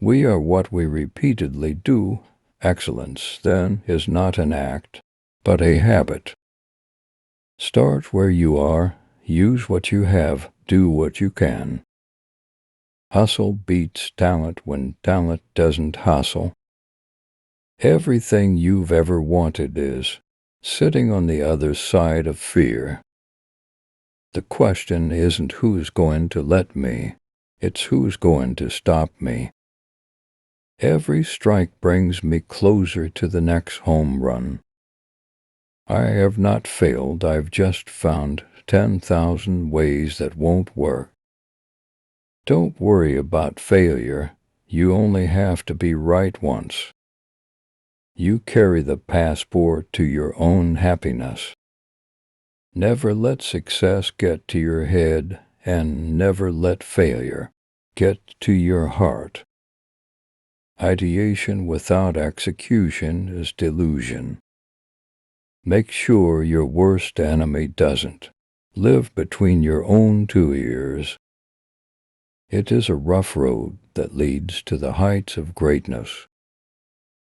We are what we repeatedly do. Excellence, then, is not an act, but a habit. Start where you are, use what you have, do what you can. Hustle beats talent when talent doesn't hustle. Everything you've ever wanted is sitting on the other side of fear. The question isn't who's going to let me, it's who's going to stop me. Every strike brings me closer to the next home run. I have not failed, I've just found 10,000 ways that won't work. Don't worry about failure, you only have to be right once. You carry the passport to your own happiness. Never let success get to your head, and never let failure get to your heart. Ideation without execution is delusion. Make sure your worst enemy doesn't live between your own two ears. It is a rough road that leads to the heights of greatness.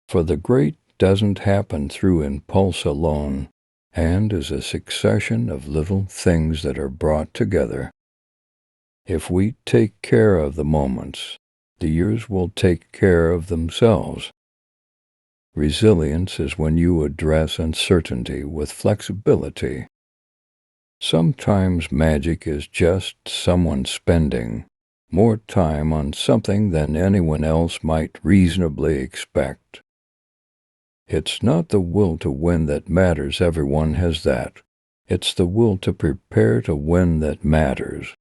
For the great doesn't happen through impulse alone, and is a succession of little things that are brought together. If we take care of the moments, the years will take care of themselves. Resilience is when you address uncertainty with flexibility. Sometimes magic is just someone spending more time on something than anyone else might reasonably expect. It's not the will to win that matters, everyone has that. It's the will to prepare to win that matters.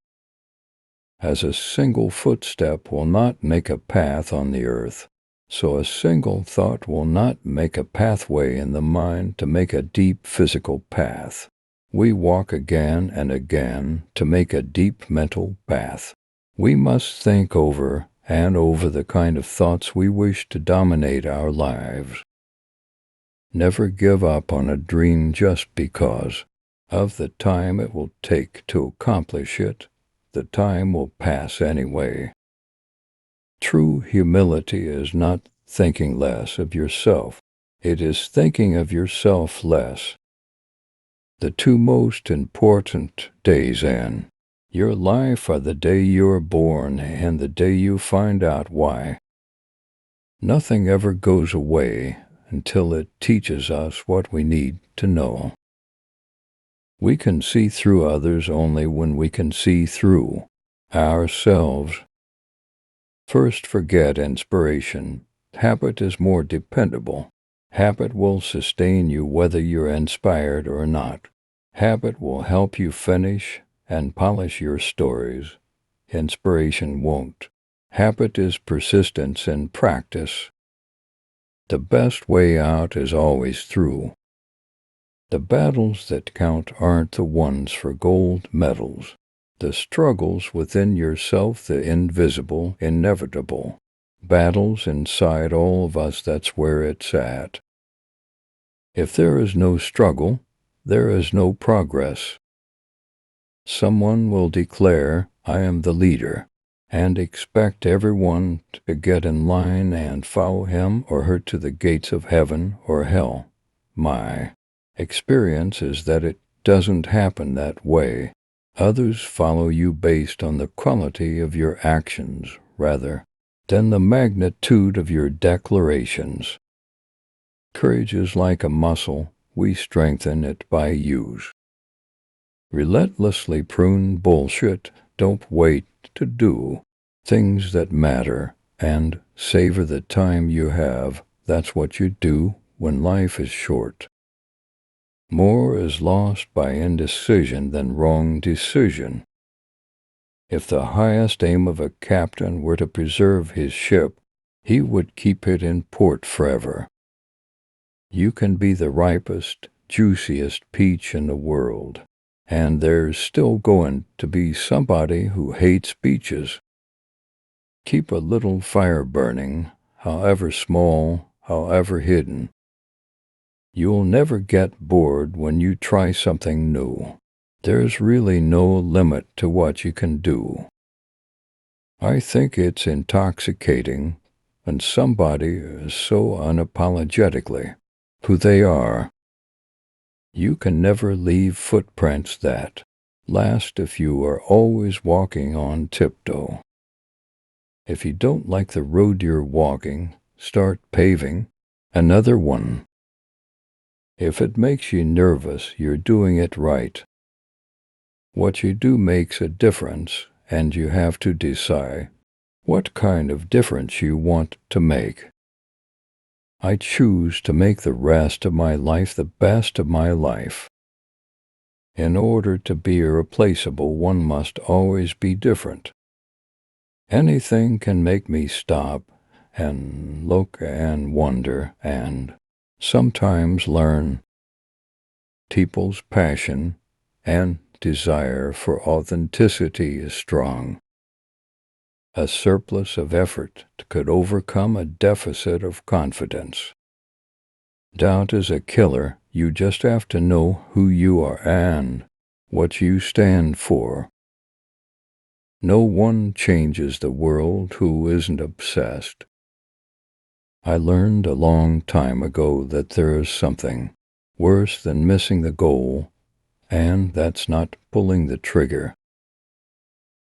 As a single footstep will not make a path on the earth, so a single thought will not make a pathway in the mind to make a deep physical path. We walk again and again to make a deep mental path. We must think over and over the kind of thoughts we wish to dominate our lives. Never give up on a dream just because of the time it will take to accomplish it. The time will pass anyway. True humility is not thinking less of yourself. It is thinking of yourself less. The two most important days in your life are the day you are born and the day you find out why. Nothing ever goes away until it teaches us what we need to know. We can see through others only when we can see through ourselves. First, forget inspiration. Habit is more dependable. Habit will sustain you whether you're inspired or not. Habit will help you finish and polish your stories. Inspiration won't. Habit is persistence in practice. The best way out is always through. The battles that count aren't the ones for gold medals. The struggles within yourself, the invisible, inevitable. Battles inside all of us, that's where it's at. If there is no struggle, there is no progress. Someone will declare, I am the leader, and expect everyone to get in line and follow him or her to the gates of heaven or hell. My experience is that it doesn't happen that way. Others follow you based on the quality of your actions rather than the magnitude of your declarations. Courage is like a muscle. We strengthen it by use. Relentlessly prune bullshit. Don't wait to do things that matter and savor the time you have. That's what you do when life is short. More is lost by indecision than wrong decision. If the highest aim of a captain were to preserve his ship, he would keep it in port forever. You can be the ripest, juiciest peach in the world, and there's still going to be somebody who hates peaches. Keep a little fire burning, however small, however hidden. You'll never get bored when you try something new. There's really no limit to what you can do. I think it's intoxicating when somebody is so unapologetically who they are, you can never leave footprints that last if you are always walking on tiptoe. If you don't like the road you're walking, start paving another one. If it makes you nervous, you're doing it right. What you do makes a difference, and you have to decide what kind of difference you want to make. I choose to make the rest of my life the best of my life. In order to be irreplaceable, one must always be different. Anything can make me stop and look and wonder and sometimes learn. People's passion and desire for authenticity is strong. A surplus of effort could overcome a deficit of confidence. Doubt is a killer. You just have to know who you are and what you stand for. No one changes the world who isn't obsessed. I learned a long time ago that there is something worse than missing the goal, and that's not pulling the trigger.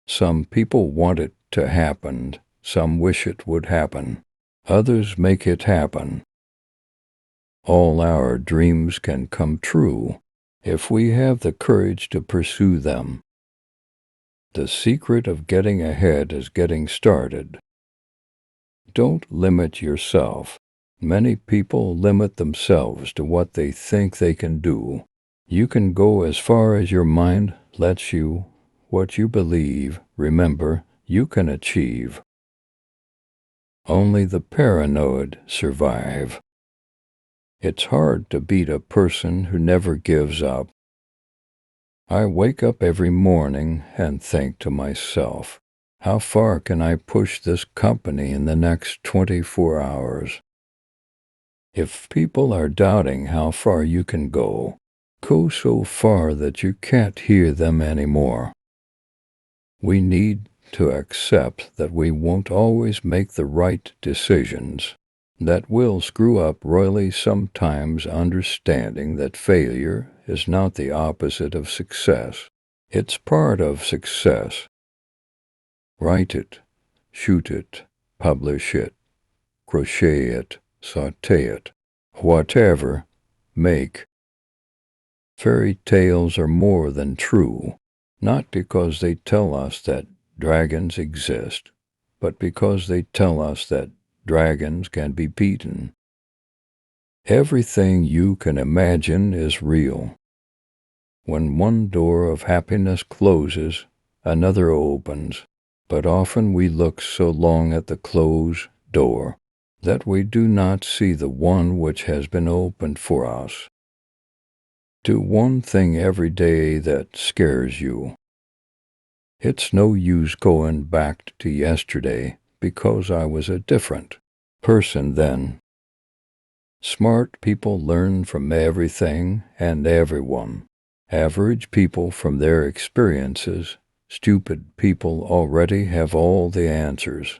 Some people want it to happen, some wish it would happen, others make it happen. All our dreams can come true if we have the courage to pursue them. The secret of getting ahead is getting started. Don't limit yourself. Many people limit themselves to what they think they can do. You can go as far as your mind lets you. What you believe, remember, you can achieve. Only the paranoid survive. It's hard to beat a person who never gives up. I wake up every morning and think to myself, how far can I push this company in the next 24 hours? If people are doubting how far you can go so far that you can't hear them anymore. We need to accept that we won't always make the right decisions, that we'll screw up royally sometimes, understanding that failure is not the opposite of success. It's part of success. Write it, shoot it, publish it, crochet it, saute it, whatever, make. Fairy tales are more than true, not because they tell us that dragons exist, but because they tell us that dragons can be beaten. Everything you can imagine is real. When one door of happiness closes, another opens, but often we look so long at the closed door that we do not see the one which has been opened for us. Do one thing every day that scares you. It's no use going back to yesterday because I was a different person then. Smart people learn from everything and everyone. Average people from their experiences. Stupid people already have all the answers.